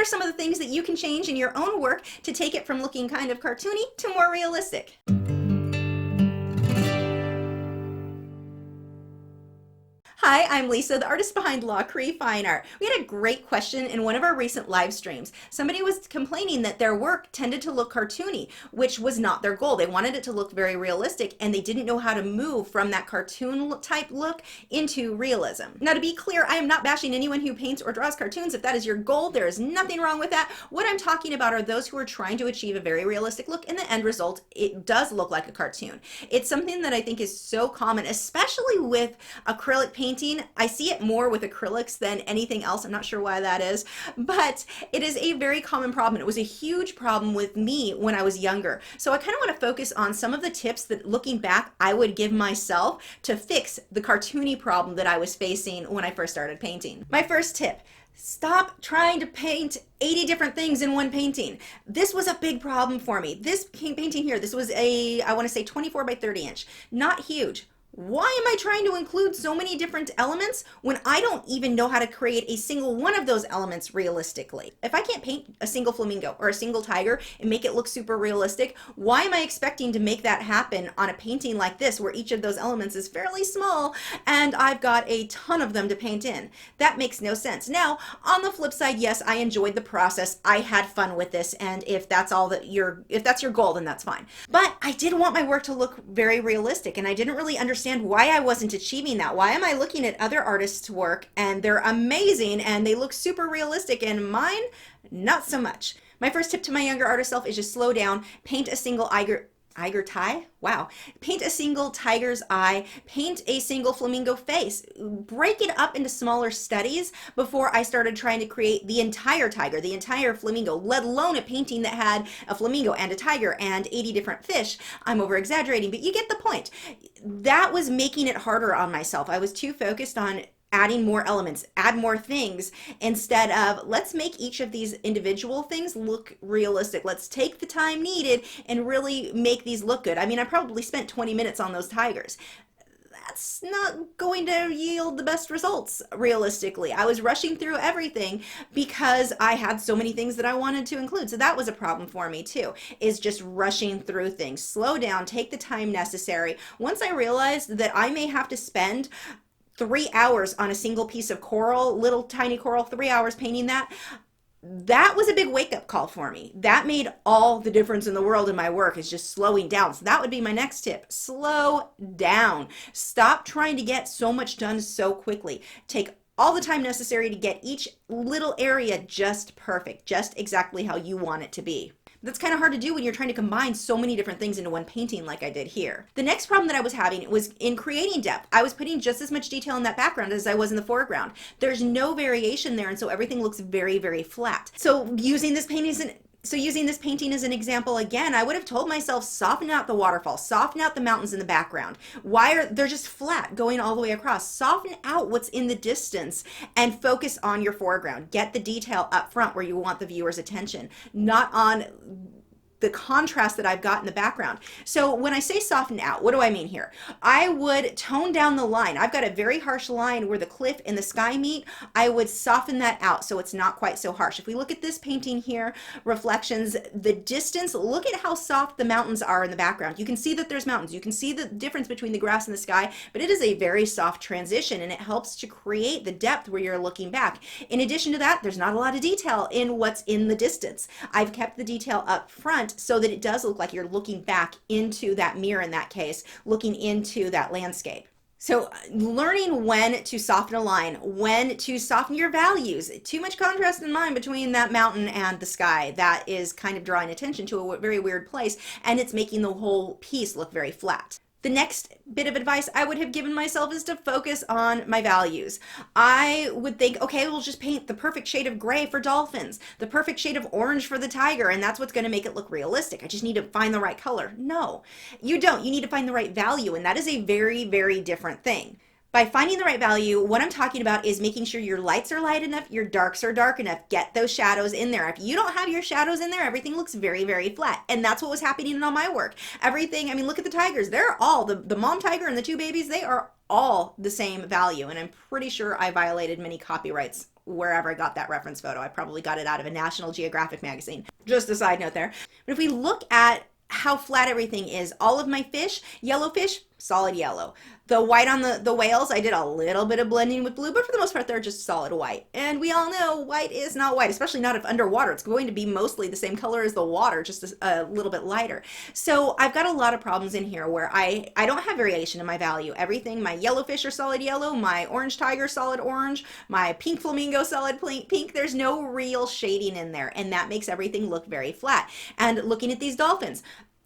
are some of the things that you can change in your own work to take it from looking kind of cartoony to more realistic. Hi, I'm Lisa, the artist behind Lachri Fine Art. We had a great question in one of our recent live streams. Somebody was complaining that their work tended to look cartoony, which was not their goal. They wanted it to look very realistic, and they didn't know how to move from that cartoon type look into realism. Now, to be clear, I am not bashing anyone who paints or draws cartoons. If that is your goal, there is nothing wrong with that. What I'm talking about are those who are trying to achieve a very realistic look. In the end result, it does look like a cartoon. It's something that I think is so common, especially with acrylic painting. I see it more with acrylics than anything else. I'm not sure why that is, but it is a very common problem. It was a huge problem with me when I was younger. So I kind of want to focus on some of the tips that, looking back, I would give myself to fix the cartoony problem that I was facing when I first started painting. My first tip: stop trying to paint 80 different things in one painting. This was a big problem for me. This painting here, this was I want to say 24 by 30 inch, not huge. Why am I trying to include so many different elements when I don't even know how to create a single one of those elements realistically? If I can't paint a single flamingo or a single tiger and make it look super realistic, why am I expecting to make that happen on a painting like this where each of those elements is fairly small and I've got a ton of them to paint in? That makes no sense. Now, on the flip side, yes, I enjoyed the process. I had fun with this, and if that's your goal, then that's fine. But I did want my work to look very realistic, and I didn't really understand why I wasn't achieving that. Why am I looking at other artists' work and they're amazing and they look super realistic and mine, not so much? My first tip to my younger artist self is just slow down, paint a single paint a single tiger's eye, paint a single flamingo face. Break it up into smaller studies before I started trying to create the entire tiger, the entire flamingo, let alone a painting that had a flamingo and a tiger and 80 different fish. I'm over exaggerating, but you get the point. That was making it harder on myself. I was too focused on adding more elements, add more things, instead of let's make each of these individual things look realistic. Let's take the time needed and really make these look good. I mean, I probably spent 20 minutes on those tigers. That's not going to yield the best results realistically. I was rushing through everything because I had so many things that I wanted to include. So that was a problem for me too, is just rushing through things. Slow down, take the time necessary. Once I realized that I may have to spend 3 hours on a single piece of coral, little tiny coral, 3 hours painting that was a big wake-up call for me. That made all the difference in the world in my work, is just slowing down. So that would be my next tip. Slow down. Stop trying to get so much done so quickly. Take all the time necessary to get each little area just perfect, just exactly how you want it to be. That's kind of hard to do when you're trying to combine so many different things into one painting like I did here. The next problem that I was having was in creating depth. I was putting just as much detail in that background as I was in the foreground. There's no variation there, and so everything looks very, very flat. So using this painting as an example again, I would have told myself, soften out the waterfall, soften out the mountains in the background. They're just flat going all the way across. Soften out what's in the distance and focus on your foreground. Get the detail up front where you want the viewer's attention, not on the contrast that I've got in the background. So when I say soften out, what do I mean here? I would tone down the line. I've got a very harsh line where the cliff and the sky meet. I would soften that out so it's not quite so harsh. If we look at this painting here, Reflections, the distance, look at how soft the mountains are in the background. You can see that there's mountains. You can see the difference between the grass and the sky, but it is a very soft transition, and it helps to create the depth where you're looking back. In addition to that, there's not a lot of detail in what's in the distance. I've kept the detail up front so that it does look like you're looking back into that mirror, in that case, looking into that landscape. So learning when to soften a line, when to soften your values. Too much contrast in mind between that mountain and the sky. That is kind of drawing attention to a very weird place, and it's making the whole piece look very flat. The next bit of advice I would have given myself is to focus on my values. I would think, okay, we'll just paint the perfect shade of gray for dolphins, the perfect shade of orange for the tiger, and that's what's going to make it look realistic. I just need to find the right color. No, you don't. You need to find the right value, and that is a very, very different thing. By finding the right value, what I'm talking about is making sure your lights are light enough, your darks are dark enough. Get those shadows in there. If you don't have your shadows in there, everything looks very, very flat. And that's what was happening in all my work. Everything, I mean, look at the tigers. They're all, the mom tiger and the two babies, they are all the same value. And I'm pretty sure I violated many copyrights wherever I got that reference photo. I probably got it out of a National Geographic magazine. Just a side note there. But if we look at how flat everything is, all of my fish, yellow fish, solid yellow. The white on the whales, I did a little bit of blending with blue, but for the most part, they're just solid white. And we all know white is not white, especially not if underwater. It's going to be mostly the same color as the water, just a little bit lighter. So I've got a lot of problems in here where I don't have variation in my value. Everything, my yellow fish are solid yellow, my orange tiger solid orange, my pink flamingo solid pink. There's no real shading in there, and that makes everything look very flat. And looking at these dolphins,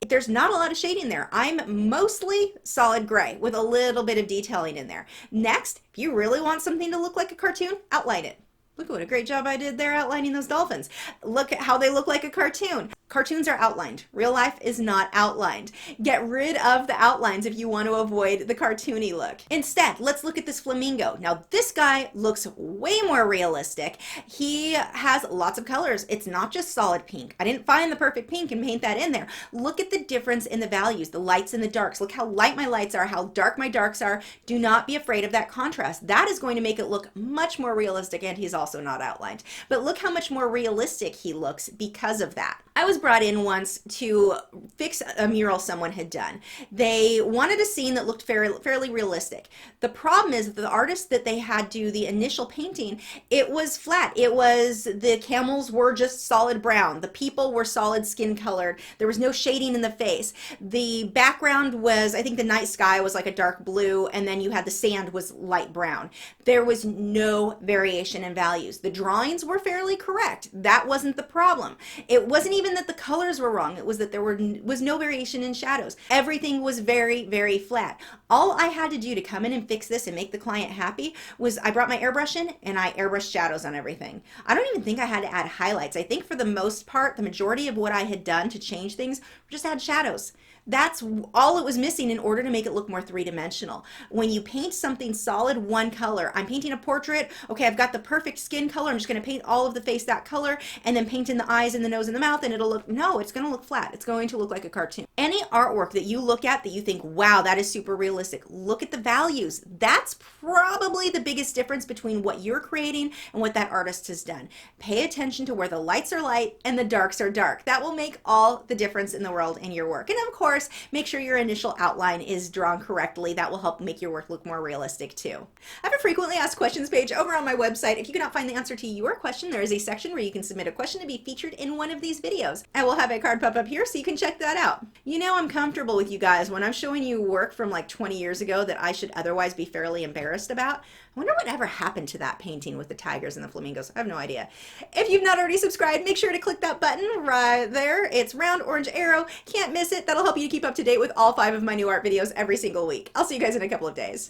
there's not a lot of shading there. I'm mostly solid gray with a little bit of detailing in there. Next, if you really want something to look like a cartoon, outline it. Look what a great job I did there outlining those dolphins. Look at how they look like a cartoon. Cartoons are outlined. Real life is not outlined. Get rid of the outlines if you want to avoid the cartoony look. Instead, let's look at this flamingo. Now, this guy looks way more realistic. He has lots of colors. It's not just solid pink. I didn't find the perfect pink and paint that in there. Look at the difference in the values, the lights and the darks. Look how light my lights are, how dark my darks are. Do not be afraid of that contrast. That is going to make it look much more realistic, and he's also not outlined. But look how much more realistic he looks because of that. I was brought in once to fix a mural someone had done. They wanted a scene that looked fairly realistic. The problem is that the artist that they had do the initial painting, it was flat. The camels were just solid brown. The people were solid skin colored. There was no shading in the face. The background was, I think the night sky was like a dark blue, and then you had the sand was light brown. There was no variation in values. The drawings were fairly correct. That wasn't the problem. It wasn't even that the colors were wrong. It was that there was no variation in shadows. Everything was very, very flat. All I had to do to come in and fix this and make the client happy was I brought my airbrush in and I airbrushed shadows on everything. I don't even think I had to add highlights. I think for the most part, the majority of what I had done to change things just add shadows. That's all it was missing in order to make it look more three-dimensional. When you paint something solid one color, I'm painting a portrait, okay, I've got the perfect skin color, I'm just going to paint all of the face that color and then paint in the eyes and the nose and the mouth, and it'll look, no, it's going to look flat. It's going to look like a cartoon. Any artwork that you look at that you think, wow, that is super realistic, look at the values. That's probably the biggest difference between what you're creating and what that artist has done. Pay attention to where the lights are light and the darks are dark. That will make all the difference in the world in your work. And of course, make sure your initial outline is drawn correctly. That will help make your work look more realistic too. I have a frequently asked questions page over on my website. If you cannot find the answer to your question, there is a section where you can submit a question to be featured in one of these videos. I will have a card pop up here so you can check that out. You know I'm comfortable with you guys when I'm showing you work from like 20 years ago that I should otherwise be fairly embarrassed about. I wonder what ever happened to that painting with the tigers and the flamingos. I have no idea. If you've not already subscribed, make sure to click that button right there. It's round orange arrow. Can't miss it. That'll help you to keep up to date with all 5 of my new art videos every single week. I'll see you guys in a couple of days.